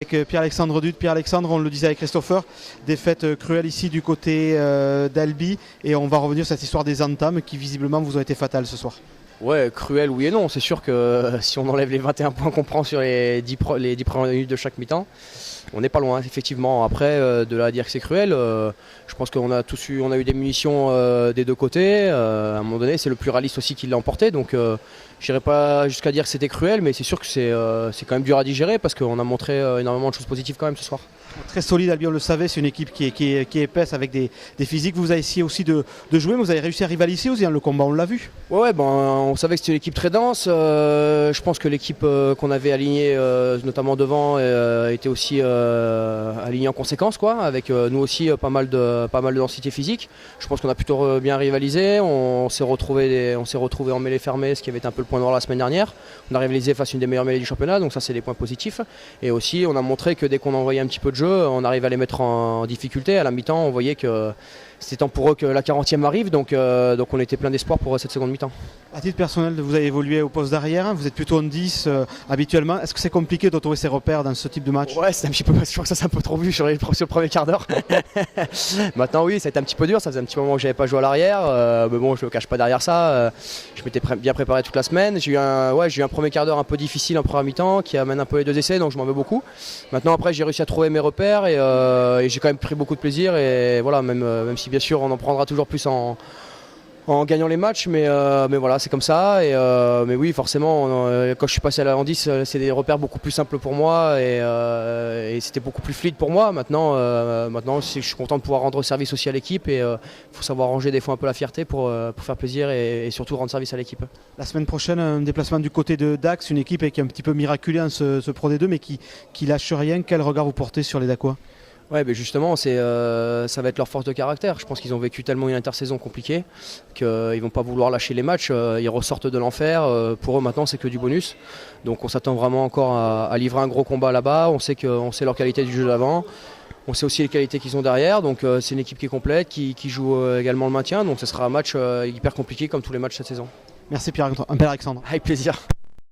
Avec Pierre-Alexandre Dud. Pierre-Alexandre, on le disait avec Christopher, défaite cruelle ici du côté d'Albi, et on va revenir sur cette histoire des entames qui visiblement vous ont été fatales ce soir. Ouais, cruel oui et non. C'est sûr que si on enlève les 21 points qu'on prend sur les 10 premières minutes de chaque mi-temps, on n'est pas loin effectivement. Après, de là à dire que c'est cruel, je pense qu'on a tous eu, on a eu des munitions des deux côtés. À un moment donné, c'est le pluraliste aussi qui l'a emporté. Donc je n'irai pas jusqu'à dire que c'était cruel, mais c'est sûr que c'est quand même dur à digérer parce qu'on a montré énormément de choses positives quand même ce soir. Très solide, Albi, on le savait, c'est une équipe qui est épaisse avec des physiques. Vous avez essayé aussi de jouer, mais vous avez réussi à rivaliser aussi dans le combat, on l'a vu. Ouais, ben, on savait que c'était une équipe très dense. Je pense que l'équipe qu'on avait alignée, notamment devant, était aussi alignée en conséquence, quoi, avec nous aussi pas mal de densité physique. Je pense qu'on a plutôt bien rivalisé. On s'est retrouvé en mêlée fermée, ce qui avait été un peu le point noir la semaine dernière. On a rivalisé face à une des meilleures mêlées du championnat, donc ça c'est des points positifs. Et aussi, on a montré que dès qu'on envoyait un petit peu de jeu, on arrive à les mettre en difficulté. À la mi-temps, on voyait que c'était temps pour eux que la 40e arrive, donc on était plein d'espoir pour cette seconde mi-temps. À titre personnel, vous avez évolué au poste d'arrière, vous êtes plutôt en 10 habituellement. Est-ce que c'est compliqué de trouver ses repères dans ce type de match? Ouais, c'est un petit peu, je crois que ça c'est un peu trop vu sur le premier quart d'heure. Maintenant oui, ça a été un petit peu dur, ça faisait un petit moment que j'avais pas joué à l'arrière, mais bon, je me cache pas derrière ça. Je m'étais bien préparé toute la semaine. J'ai eu un premier quart d'heure un peu difficile en première mi-temps qui amène un peu les deux essais, donc je m'en veux beaucoup. Maintenant après, j'ai réussi à trouver mes repères et j'ai quand même pris beaucoup de plaisir, et voilà, même si bien sûr on en prendra toujours plus en gagnant les matchs, mais voilà, c'est comme ça. Mais oui, forcément, quand je suis passé à la 10, c'est des repères beaucoup plus simples pour moi, et c'était beaucoup plus fluide pour moi. Maintenant, je suis content de pouvoir rendre service aussi à l'équipe, et il faut savoir ranger des fois un peu la fierté pour faire plaisir et surtout rendre service à l'équipe. La semaine prochaine, un déplacement du côté de Dax, une équipe qui est un petit peu miraculée en ce Pro D2, mais qui lâche rien. Quel regard vous portez sur les Dacois? Ouais, mais justement, ça va être leur force de caractère. Je pense qu'ils ont vécu tellement une intersaison compliquée qu'ils ne vont pas vouloir lâcher les matchs. Ils ressortent de l'enfer. Pour eux, maintenant, c'est que du bonus. Donc on s'attend vraiment encore à livrer un gros combat là-bas. On sait leur qualité du jeu d'avant. On sait aussi les qualités qu'ils ont derrière. Donc c'est une équipe qui est complète, qui joue également le maintien. Donc ce sera un match hyper compliqué comme tous les matchs cette saison. Merci Pierre-Alexandre. Avec plaisir.